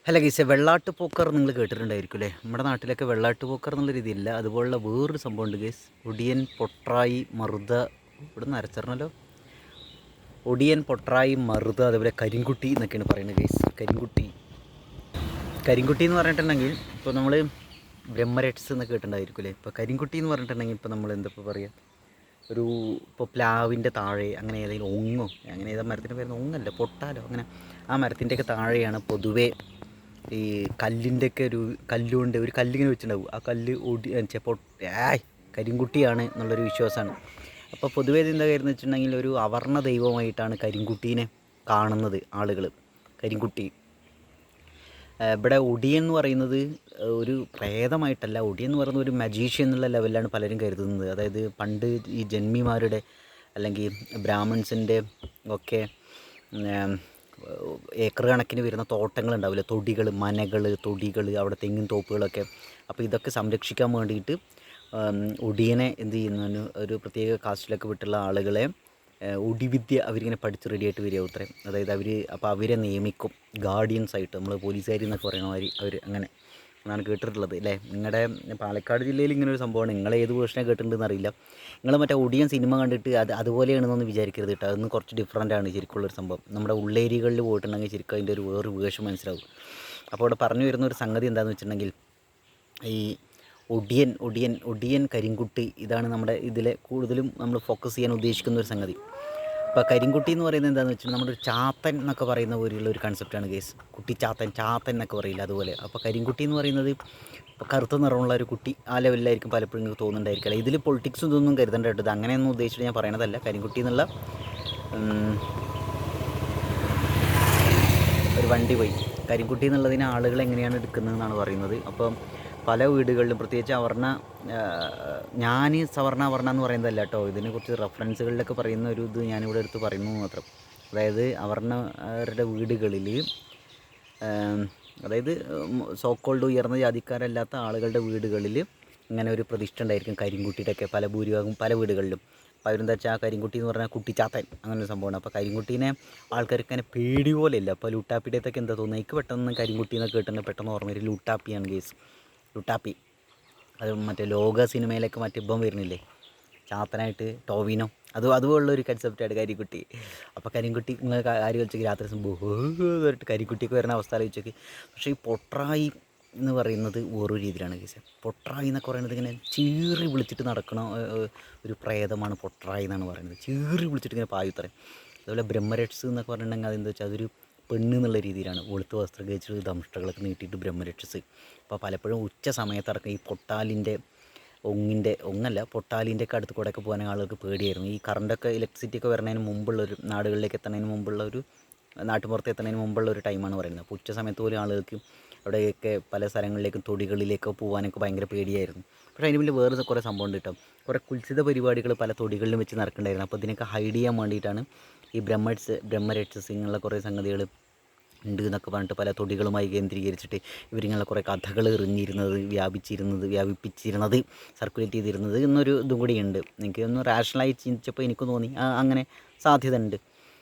അല്ല ഗൈസേ, വെള്ളാട്ട് പോക്കർ നിങ്ങൾ കേട്ടിട്ടുണ്ടായിരിക്കും അല്ലേ? നമ്മുടെ നാട്ടിലൊക്കെ വെള്ളാട്ട് പോക്കർ എന്നുള്ള രീതിയില്ല, അതുപോലുള്ള വേറൊരു സംഭവമുണ്ട് ഗൈസ്. ഒടിയൻ, പൊട്രായി, മറുത. ഇവിടെ നിന്ന് അരച്ചറിഞ്ഞല്ലോ. ഒടിയൻ, പൊട്രായി, മറുത, അതേപോലെ കരിങ്കുട്ടി എന്നൊക്കെയാണ് പറയുന്നത് ഗൈസ്. കരിങ്കുട്ടി എന്ന് പറഞ്ഞിട്ടുണ്ടെങ്കിൽ ഇപ്പോൾ നമ്മൾ ബ്രഹ്മരക്ഷസ് എന്നൊക്കെ കേട്ടിട്ടുണ്ടായിരിക്കും അല്ലേ? ഇപ്പോൾ കരിങ്കുട്ടി എന്ന് പറഞ്ഞിട്ടുണ്ടെങ്കിൽ ഇപ്പോൾ നമ്മൾ എന്താ ഇപ്പോൾ പറയുക, ഒരു ഇപ്പോൾ പ്ലാവിൻ്റെ താഴെ അങ്ങനെ ഏതെങ്കിലും ഒങ്ങോ, അങ്ങനെ ഏതാ മരത്തിൻ്റെ പേര്, ഒങ്ങല്ല പൊട്ടാലോ, അങ്ങനെ ആ മരത്തിൻ്റെയൊക്കെ താഴെയാണ് പൊതുവേ ഈ കല്ലിൻ്റെയൊക്കെ ഒരു കല്ലുകൊണ്ട് ഒരു കല്ലിങ്ങനെ വെച്ചിട്ടുണ്ടാവും. ആ കല്ല് കരിങ്കുട്ടിയാണ് എന്നുള്ളൊരു വിശ്വാസമാണ്. അപ്പോൾ പൊതുവേ ഇത് എന്താ കാര്യം എന്ന് വെച്ചിട്ടുണ്ടെങ്കിൽ ഒരു അവർണ്ണ ദൈവമായിട്ടാണ് കരിങ്കുട്ടീനെ കാണുന്നത് ആളുകൾ. കരിങ്കുട്ടി ഇവിടെ ഒടിയൻ എന്ന് പറയുന്നത് ഒരു പ്രേതമായിട്ടല്ല, ഒടിയൻ എന്ന് പറയുന്നത് ഒരു മജീഷ്യൻ എന്നുള്ള ലെവലിലാണ് പലരും കരുതുന്നത്. അതായത് പണ്ട് ഈ ജന്മിമാരുടെ അല്ലെങ്കിൽ ബ്രാഹ്മിൺസിൻ്റെ ഒക്കെ ഏക്കർ കണക്കിന് വരുന്ന തോട്ടങ്ങളുണ്ടാവില്ല, തൊടികൾ, മനകൾ, തൊടികൾ, അവിടെ തെങ്ങിൻ തോപ്പുകളൊക്കെ. അപ്പോൾ ഇതൊക്കെ സംരക്ഷിക്കാൻ വേണ്ടിയിട്ട് ഒടിയനെ എന്ത് ചെയ്യുന്നു, ഒരു പ്രത്യേക കാസ്റ്റിലൊക്കെ വിട്ടുള്ള ആളുകളെ ഒടിവിദ്യ അവരിങ്ങനെ പഠിച്ച് റെഡിയായിട്ട് വരിക ഉത്തരേ. അതായത് അപ്പോൾ അവരെ നിയമിക്കും ഗാർഡിയൻസ് ആയിട്ട്. നമ്മൾ പോലീസുകാർ എന്നൊക്കെ പറയുന്ന മാതിരി അവർ അങ്ങനെ എന്നാണ് കേട്ടിട്ടുള്ളത് അല്ലേ? നിങ്ങളുടെ പാലക്കാട് ജില്ലയിൽ ഇങ്ങനെ ഒരു സംഭവമാണ്. നിങ്ങൾ ഏത് വേർഷനെ കേട്ടിട്ടുണ്ടെന്ന് അറിയില്ല. നിങ്ങൾ മറ്റേ ഒടിയൻ സിനിമ കണ്ടിട്ട് അതുപോലെയാണെന്നൊന്നും വിചാരിക്കരുത് കേട്ടോ. അതൊന്നും കുറച്ച് ഡിഫറൻ്റ് ആണ് ശരിക്കുള്ളൊരു സംഭവം. നമ്മുടെ ഉള്ളേരിയകളിൽ പോയിട്ടുണ്ടെങ്കിൽ ശരിക്കും അതിൻ്റെ ഒരു വേറൊരു വേഷം മനസ്സിലാവും. അപ്പോൾ അവിടെ പറഞ്ഞു വരുന്ന ഒരു സംഗതി എന്താണെന്ന് വെച്ചിട്ടുണ്ടെങ്കിൽ, ഈ ഒടിയൻ കരിങ്കുട്ടി, ഇതാണ് നമ്മുടെ ഇതിലെ കൂടുതലും നമ്മൾ ഫോക്കസ് ചെയ്യാൻ ഉദ്ദേശിക്കുന്ന ഒരു സംഗതി. ഇപ്പോൾ കരിങ്കുട്ടി എന്ന് പറയുന്നത് എന്താണെന്ന് വെച്ചാൽ നമ്മുടെ ഒരു ചാത്തൻ എന്നൊക്കെ പറയുന്ന പോലെയുള്ള ഒരു കൺസെപ്റ്റാണ് കേസ്. ചാത്തൻ എന്നൊക്കെ പറയില്ല, അതുപോലെ. അപ്പോൾ കരിങ്കുട്ടി എന്ന് പറയുന്നത് ഇപ്പോൾ കറുത്ത നിറമുള്ള ഒരു കുട്ടി, ആ ലെവലിലായിരിക്കും പലപ്പോഴും നിങ്ങൾക്ക് തോന്നുന്നുണ്ടായിരിക്കില്ല. ഇതിൽ പൊളിറ്റിക്സും ഇതൊന്നും കരുതേണ്ട കേട്ടോ. ഇത് അങ്ങനെയൊന്നും ഉദ്ദേശിച്ചിട്ട് ഞാൻ പറയണതല്ല. കരിങ്കുട്ടി എന്നുള്ള ഒരു വണ്ടി പോയി. കരിങ്കുട്ടി എന്നുള്ളതിന് ആളുകൾ എങ്ങനെയാണ് എടുക്കുന്നതെന്നാണ് പറയുന്നത്. അപ്പം പല വീടുകളിലും പ്രത്യേകിച്ച് ഞാൻ സവർണ എന്ന് പറയുന്നതല്ല കേട്ടോ. ഇതിനെക്കുറിച്ച് റെഫറൻസുകളിലൊക്കെ പറയുന്ന ഒരു ഇത് ഞാനിവിടെ എടുത്ത് പറയുന്നു മാത്രം. അതായത് അവർണരുടെ വീടുകളിൽ, അതായത് സോക്കോൾഡ് ഉയർന്ന ജാതിക്കാരല്ലാത്ത ആളുകളുടെ വീടുകളിൽ ഇങ്ങനെ ഒരു പ്രതിഷ്ഠ ഉണ്ടായിരിക്കും കരിങ്കുട്ടിയുടെയൊക്കെ പല വീടുകളിലും. അപ്പോൾ അവരെന്താ വെച്ചാൽ ആ കരിങ്കുട്ടി എന്ന് പറഞ്ഞാൽ കുട്ടിച്ചാത്തൻ, അങ്ങനെ ഒരു സംഭവമാണ്. അപ്പോൾ കരിങ്കുട്ടീനെ ആൾക്കാർക്ക് അങ്ങനെ പേടി പോലെയില്ല. അപ്പോൾ ലുട്ടാപ്പിയുടെയൊക്കെ എന്താ തോന്നുന്നത്, എനിക്ക് പെട്ടെന്ന് കരിങ്കുട്ടി എന്നൊക്കെ കേട്ടിട്ടുണ്ടെങ്കിൽ പെട്ടെന്ന് ഓർമ്മ വരും ലുട്ടാപ്പിയാണ് കേസ്. ലുട്ടാപ്പി അത് മറ്റേ ലോക സിനിമയിലൊക്കെ മറ്റേ ഇപ്പം വരുന്നില്ലേ ചാത്തനായിട്ട്, ടോവിനോ, അതുപോലുള്ളൊരു കൺസെപ്റ്റാണ് കരിക്കുട്ടി. അപ്പോൾ കരിങ്കുട്ടി നിങ്ങൾ കാര്യം വെച്ചേക്ക് രാത്രി പറഞ്ഞിട്ട് കരിക്കുട്ടിക്ക് വരുന്ന അവസ്ഥ ആലോചിച്ചേക്ക്. പക്ഷേ ഈ പൊട്രായി എന്ന് പറയുന്നത് ഓരോ രീതിയിലാണ് കേസ്. പൊട്രായി എന്നൊക്കെ പറയുന്നത് ഇങ്ങനെ ചീറി വിളിച്ചിട്ട് നടക്കണ ഒരു പ്രേതമാണ് പൊട്രായി എന്നാണ് പറയുന്നത്. ചീറി വിളിച്ചിട്ട് ഇങ്ങനെ പായുത്തറയും. അതുപോലെ ബ്രഹ്മരക്ഷസ് എന്നൊക്കെ പറഞ്ഞിട്ടുണ്ടെങ്കിൽ അതെന്താ വെച്ചാൽ അതൊരു പെണ്ണ് എന്നുള്ള രീതിയിലാണ്. വെളുത്ത് വസ്ത്രം കഴിച്ചിട്ട് ദംഷ്ടകളൊക്കെ നീട്ടിയിട്ട് ബ്രഹ്മരക്ഷസ്. അപ്പോൾ പലപ്പോഴും ഉച്ച സമയത്തിറക്കം ഈ പൊട്ടാലിൻ്റെ ഒക്കെ അടുത്ത് കൂടെയൊക്കെ പോകാൻ ആളുകൾക്ക് പേടിയായിരുന്നു. ഈ കറണ്ടൊക്കെ ഇലക്ട്രിസിറ്റിയൊക്കെ വരുന്നതിന് മുമ്പുള്ളൊരു, നാടുകളിലേക്ക് എത്തുന്നതിന് മുമ്പുള്ള ഒരു, നാട്ടുപുറത്ത് എത്തുന്നതിന് മുമ്പുള്ള ഒരു ടൈമാണ് പറയുന്നത്. അപ്പോൾ ഉച്ച സമയത്ത് പോലും ആളുകൾക്ക് അവിടെയൊക്കെ പല സ്ഥലങ്ങളിലേക്കും തൊടികളിലേക്കോ പോകാനൊക്കെ ഭയങ്കര പേടിയായിരുന്നു. പക്ഷേ അതിന് മുന്നിൽ വേറെ കുറേ സംഭവം ഉണ്ട് കേട്ടോ. കുറേ കുൽസിത പരിപാടികൾ പല തൊടികളിലും വെച്ച് നടക്കുന്നുണ്ടായിരുന്നു. അപ്പോൾ ഇതിനൊക്കെ ഹൈഡ് ചെയ്യാൻ വേണ്ടിയിട്ടാണ് ഈ ബ്രഹ്മരക്ഷസ് ഇങ്ങനെയുള്ള കുറേ സംഗതികൾ ഉണ്ട് എന്നൊക്കെ പറഞ്ഞിട്ട് പല തൊടികളുമായി കേന്ദ്രീകരിച്ചിട്ട് ഇവരിങ്ങനെ കുറേ കഥകൾ വ്യാപിപ്പിച്ചിരുന്നത്, സർക്കുലേറ്റ് ചെയ്തിരുന്നത് എന്നൊരു ഇതും കൂടിയുണ്ട്. എനിക്ക് ഒന്ന് റാഷണലായി ചിന്തിച്ചപ്പോൾ എനിക്ക് തോന്നി അങ്ങനെ സാധ്യത ഉണ്ട്.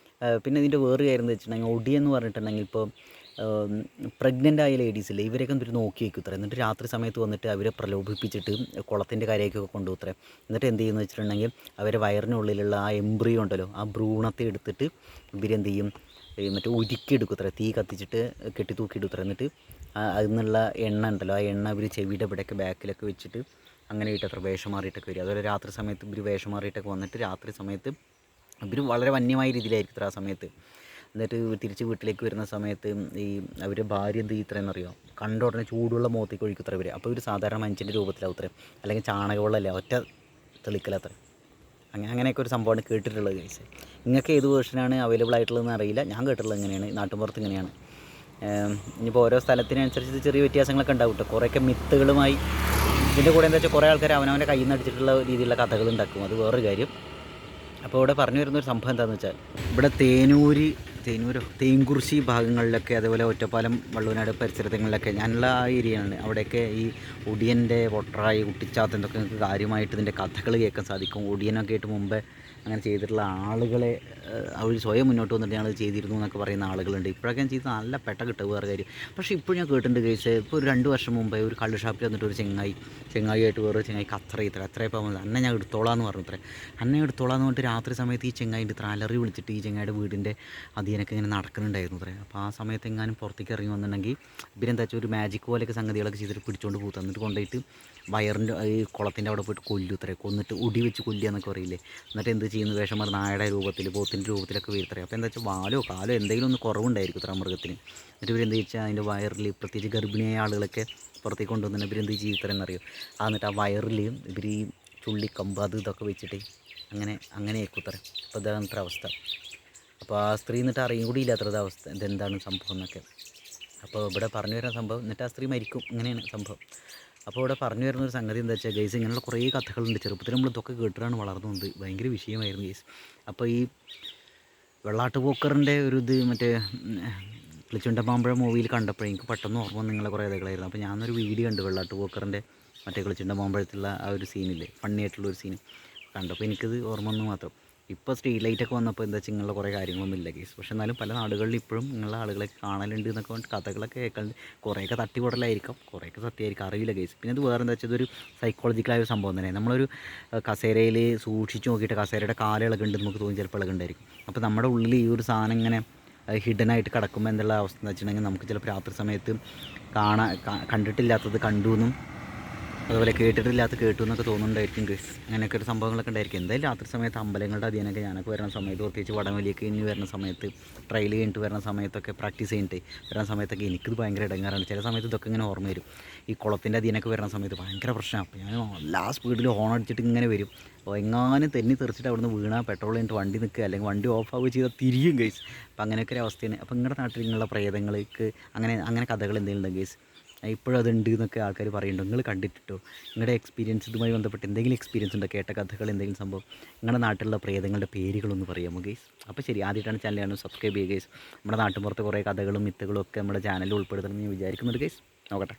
പിന്നെ ഇതിൻ്റെ വേറെ കാര്യം എന്ന് വെച്ചിട്ടുണ്ടെങ്കിൽ, ഒടിയെന്ന് പറഞ്ഞിട്ടുണ്ടെങ്കിൽ ഇപ്പോൾ പ്രഗ്നൻ്റ് ആയ ലേഡീസില്ലേ, ഇവരൊക്കെ എന്തൊരു നോക്കി വയ്ക്കും ഇത്ര. എന്നിട്ട് രാത്രി സമയത്ത് വന്നിട്ട് അവരെ പ്രലോഭിപ്പിച്ചിട്ട് കുളത്തിൻ്റെ കരയൊക്കെ കൊണ്ടുപോത്രേ. എന്നിട്ട് എന്ത് ചെയ്യുമെന്ന് വെച്ചിട്ടുണ്ടെങ്കിൽ അവരെ വയറിനുള്ളിലുള്ള ആ എംബ്രിയോ ഉണ്ടല്ലോ, ആ ഭ്രൂണത്തെ എടുത്തിട്ട് ഇവരെന്ത് ചെയ്യും, മറ്റേ ഉരുക്കിയെടുക്കുത്രേ, തീ കത്തിച്ചിട്ട് കെട്ടി തൂക്കിയെടുക്കുത്രേ. എന്നിട്ട് അതിൽ നിന്നുള്ള എണ്ണ ഉണ്ടല്ലോ, ആ എണ്ണ ഇവർ ചെവിയുടെ ഇവിടെയൊക്കെ ബാക്കിലൊക്കെ വെച്ചിട്ട് അങ്ങനെ ഇട്ടത്ര വേഷം മാറിയിട്ടൊക്കെ വരിക. അതുപോലെ രാത്രി സമയത്ത് ഇവർ വേഷം മാറിയിട്ടൊക്കെ വന്നിട്ട് രാത്രി സമയത്ത് ഇവർ വളരെ വന്യമായ രീതിയിലായിരിക്കും ആ സമയത്ത്. എന്നിട്ട് തിരിച്ച് വീട്ടിലേക്ക് വരുന്ന സമയത്ത് ഈ അവരുടെ ഭാര്യ എന്ത് ചെയ്യത്രയെന്നറിയോ, കണ്ട ഉടനെ ചൂടുള്ള മുഖത്തേക്ക് ഒഴിക്കുത്ര ഇവർ. അപ്പോൾ ഇവർ സാധാരണ മനുഷ്യൻ്റെ രൂപത്തിലാവുത്രേ, അല്ലെങ്കിൽ ചാണകവെള്ളമല്ല ഒറ്റ തെളിക്കലത്ര. അങ്ങനെയൊക്കെ ഒരു സംഭവമാണ് കേട്ടിട്ടുള്ളത് ഗൈസ്. നിങ്ങൾക്ക് ഏത് വേർഷനാണ് അവൈലബിൾ ആയിട്ടുള്ളതെന്ന് അറിയില്ല. ഞാൻ കേട്ടിട്ടുള്ളത് ഇങ്ങനെയാണ്, നാട്ടുമ്പുറത്ത് ഇങ്ങനെയാണ്. ഇനിയിപ്പോൾ ഓരോ സ്ഥലത്തിനനുസരിച്ച് ചെറിയ വ്യത്യാസങ്ങളൊക്കെ ഉണ്ടാവും കേട്ടോ. കുറേയൊക്കെ മിത്തുകളുമായി, ഇതിൻ്റെ കൂടെ എന്താ വെച്ചാൽ കുറേ ആൾക്കാർ അവനവൻ്റെ കയ്യിൽ നിന്ന് അടിച്ചിട്ടുള്ള രീതിയിലുള്ള കഥകൾ ഉണ്ടാക്കും, അത് വേറൊരു കാര്യം. അപ്പോൾ ഇവിടെ പറഞ്ഞു വരുന്നൊരു സംഭവം എന്താണെന്ന് വെച്ചാൽ, ഇവിടെ തേങ്കുറിശ്ശി ഭാഗങ്ങളിലൊക്കെ, അതേപോലെ ഒറ്റപ്പാലം, വള്ളൂനാട് പരിസരങ്ങളിലൊക്കെ, ഞാനുള്ള ആ ഏരിയയാണ്, അവിടെയൊക്കെ ഈ ഒടിയൻ്റെ, പൊട്രായി, കുട്ടിച്ചാത്തൻ ഇതൊക്കെ നിങ്ങൾക്ക് കാര്യമായിട്ട് ഇതിൻ്റെ കഥകൾ കേൾക്കാൻ സാധിക്കും. ഒടിയനൊക്കെ ആയിട്ട് മുമ്പേ അങ്ങനെ ചെയ്തിട്ടുള്ള ആളുകളെ അവർ സ്വയം മുന്നോട്ട് വന്നിട്ട് ഞങ്ങൾ ചെയ്തിരുന്നു എന്നൊക്കെ പറയുന്ന ആളുകളുണ്ട്. ഇപ്പോഴൊക്കെ ഞാൻ ചെയ്ത് നല്ല പെട്ട കിട്ടുക വേറെ കാര്യം. പക്ഷേ ഇപ്പോൾ ഞാൻ കേട്ടിട്ടുണ്ട് കേസ്, ഇപ്പോൾ ഒരു 2 വർഷം മുമ്പേ ഒരു കള്ള് ഷാപ്പിൽ വന്നിട്ട് ഒരു ചെങ്ങായിയായിട്ട് വേറെ ചെങ്ങായി അത്രയപ്പോൾ അന്നെ ഞാൻ എടുത്തോളാം എന്ന് പറഞ്ഞു. അന്നെ എടുത്തോളാം എന്ന് പറഞ്ഞിട്ട് രാത്രി സമയത്ത് ഈ ചെങ്ങായിൻ്റെ അലറി വിളിച്ചിട്ട് ഈ ചെങ്ങായിയുടെ വീടിൻ്റെ അതിനൊക്കെ ഇങ്ങനെ നടക്കുന്നുണ്ടായിരുന്നു അത്രേ. അപ്പോൾ ആ സമയത്ത് എങ്ങാനും പുറത്തേക്ക് ഇറങ്ങി വന്നിട്ടുണ്ടെങ്കിൽ ഇവരെന്താ വെച്ചാൽ ഒരു മാജിക് പോലെയൊക്കെ സംഗതികളൊക്കെ ചെയ്തിട്ട് പിടിച്ചുകൊണ്ട് പോകും. എന്നിട്ട് കൊണ്ടുപോയിട്ട് വയറിൻ്റെ ഈ കുളത്തിൻ്റെ അവിടെ പോയിട്ട് കൊല്ലുത്രേ, കൊന്നിട്ട് ഉടി വെച്ച് കൊല്ലുക എന്നൊക്കെ പറയില്ലേ. എന്നിട്ട് എന്ത് ചെയ്യുന്നു, വേഷം പറഞ്ഞ നായയുടെ രൂപത്തിൽ പോത്തിൻ്റെ രൂപത്തിലൊക്കെ വീഴ്ത്തറേ. അപ്പോൾ എന്താ വെച്ചാൽ വാലോ കാലോ എന്തെങ്കിലും ഒന്ന് കുറവുണ്ടായിരിക്കും ഇത്ര മൃഗത്തിന്. എന്നിട്ട് ഇവരെന്ത് വെച്ചാൽ അതിൻ്റെ വയറിൽ പ്രത്യേകിച്ച് ഗർഭിണിയായ ആളുകളൊക്കെ പുറത്തേക്ക് കൊണ്ടുവന്നിട്ട് ഇവരെന്ത് ചെയ്തറെന്നറിയോ, എന്നിട്ട് ആ വയറിൽ ഇവർ ഈ ചുള്ളിക്കമ്പ് ഇതൊക്കെ വെച്ചിട്ട് അങ്ങനെ ഏക്കുത്തറേ. അപ്പോൾ ഇതാണ് ഇത്ര അവസ്ഥ. അപ്പോൾ ആ സ്ത്രീ എന്നിട്ട് അറിയും കൂടി ഇല്ലാത്തത് അവസ്ഥ ഇതെന്താണ് സംഭവം എന്നൊക്കെ. അപ്പോൾ ഇവിടെ പറഞ്ഞു വരുന്ന സംഭവം, എന്നിട്ട് ആ സ്ത്രീ മരിക്കും, ഇങ്ങനെയാണ് സംഭവം. അപ്പോൾ ഇവിടെ പറഞ്ഞു വരുന്നൊരു സംഗതി എന്താ വെച്ചാൽ ഗൈസ്, ഇങ്ങനെയുള്ള കുറേ കഥകളുണ്ട്. ചെറുപ്പത്തിൽ നമ്മൾ ഇതൊക്കെ കേട്ടിട്ടാണ് വളർന്നത്. ഭയങ്കര വിഷയമായിരുന്നു ഗൈസ്. അപ്പോൾ ഈ വെള്ളാട്ടുപോക്കറിൻ്റെ ഒരു ഇത് മറ്റേ കിളിച്ചുണ്ട മാമ്പഴ മൂവിയിൽ കണ്ടപ്പോൾ എനിക്ക് പെട്ടെന്ന് ഓർമ്മ നിങ്ങളെ കുറേ കഥകളായിരുന്നു. അപ്പോൾ ഞാനൊരു വീഡിയോ കണ്ടു വെള്ളാട്ടുപോക്കറിൻ്റെ മറ്റേ കിളിച്ചുണ്ട മാമ്പഴത്തുള്ള ആ ഒരു സീനില്ലേ, ഫണ്ണി ആയിട്ടുള്ളൊരു സീൻ കണ്ടപ്പോൾ എനിക്കത് ഓർമ്മ വന്നു മാത്രം. ഇപ്പോൾ സ്ട്രീറ്റ് ലൈറ്റൊക്കെ വന്നപ്പോൾ എന്താ വെച്ചാൽ ഇങ്ങനെയുള്ള കുറേ കാര്യങ്ങളൊന്നും ഇല്ല കേസ്. പക്ഷെ എന്നാലും പല നാടുകളിൽ ഇപ്പോഴും ഇങ്ങനെയുള്ള ആളുകളൊക്കെ കാണലുണ്ട് എന്നൊക്കെ പറഞ്ഞിട്ട് കഥകളൊക്കെ കേൾക്കലുണ്ട്. കുറേയൊക്കെ തട്ടിക്കൂടലായിരിക്കും, കുറേയൊക്കെ സത്യമായിരിക്കും, അറിയില്ല കേസ്. പിന്നെ അത് വേറെ എന്താ വെച്ചാൽ ഇതൊരു സൈക്കോളജിക്കലായ ഒരു സംഭവം തന്നെ. നമ്മളൊരു കസേരയിൽ സൂക്ഷിച്ച് നോക്കിയിട്ട് കസേരയുടെ കാലുകളൊക്കെ ഉണ്ട് നമുക്ക് തോന്നി, ചിലപ്പോൾ ഇളകുണ്ടായിരിക്കും. അപ്പോൾ നമ്മുടെ ഉള്ളിൽ ഈ ഒരു സാധനം ഇങ്ങനെ ഹിഡനായിട്ട് കിടക്കുമ്പോൾ എന്നുള്ള അവസ്ഥ എന്ന് വെച്ചിട്ടുണ്ടെങ്കിൽ നമുക്ക് ചിലപ്പോൾ രാത്രി സമയത്ത് കണ്ടിട്ടില്ലാത്തത് കണ്ടു എന്നും അതുപോലെ കേട്ടിട്ടില്ലാത്ത കേട്ടു എന്നൊക്കെ തോന്നുന്നുണ്ടായിരിക്കും ഗൈസ്. അങ്ങനെയൊക്കെ ഒരു സംഭവങ്ങളൊക്കെ ഉണ്ടായിരിക്കും. എന്തായാലും രാത്രി സമയത്ത് അമ്പലങ്ങളുടെ അധീനമൊക്കെ ഞാനൊക്കെ വരുന്ന സമയത്ത്, പ്രത്യേകിച്ച് വടംവലിയൊക്കെ കഴിഞ്ഞ് വരുന്ന സമയത്ത്, ട്രയൽ കഴിഞ്ഞിട്ട് വരുന്ന സമയത്തൊക്കെ, പ്രാക്ടീസ് കഴിഞ്ഞിട്ട് വരുന്ന സമയത്തൊക്കെ എനിക്കിത് ഭയങ്കര ഇടങ്ങാറാണ്. ചില സമയത്ത് ഇതൊക്കെ ഇങ്ങനെ ഓർമ്മ വരും. ഈ കുളത്തിൻ്റെ അധീനമൊക്കെ വരുന്ന സമയത്ത് ഭയങ്കര പ്രശ്നമാണ്. അപ്പോൾ ഞാൻ എല്ലാ സ്പീഡിൽ ഹോൺ അടിച്ചിട്ട് ഇങ്ങനെ വരും. അപ്പോൾ എങ്ങാനും തെന്നി തെറിച്ചിട്ട് അവിടുന്ന് വീണാൽ പെട്രോൾ കഴിഞ്ഞിട്ട് വണ്ടി നിൽക്കുക, അല്ലെങ്കിൽ വണ്ടി ഓഫ് ആവുക ചെയ്താൽ തിരിയും ഗൈസ്. അപ്പോൾ അങ്ങനെയൊക്കെ ഒരു അവസ്ഥയാണ്. അപ്പോൾ നിങ്ങളുടെ നാട്ടിൽ നിങ്ങളുടെ പ്രേതങ്ങൾക്ക് അങ്ങനെ കഥകൾ എന്തെങ്കിലും ഉണ്ടെങ്കിൽ ഗൈസ് ഇപ്പോഴും അതുണ്ട് എന്നൊക്കെ ആൾക്കാർ പറയുന്നുണ്ടോ, നിങ്ങൾ കണ്ടിട്ടോ, നിങ്ങളുടെ എക്സ്പീരിയൻസ് ഇതുമായി ബന്ധപ്പെട്ട് എന്തെങ്കിലും എക്സ്പീരിയൻസ് ഉണ്ടോ, കേട്ട കഥകൾ എന്തെങ്കിലും സംഭവം, നിങ്ങളുടെ നാട്ടിലുള്ള പ്രേതങ്ങളുടെ പേരുകളൊന്ന് പറയാമോ ഗൈസ്. അപ്പോൾ ശരി, ആദ്യമായിട്ടാണ് ചാനൽ സബ്സ്ക്രൈബ് ചെയ്യുക ഗൈസ്. നമ്മുടെ നാട്ടിൻപുറത്ത് കുറേ കഥകളും മിത്തുകളും ഒക്കെ നമ്മുടെ ചാനലിൽ ഉൾപ്പെടുത്തണമെന്ന് ഞാൻ വിചാരിക്കുന്നുണ്ട് ഗൈസ്. നോക്കട്ടെ.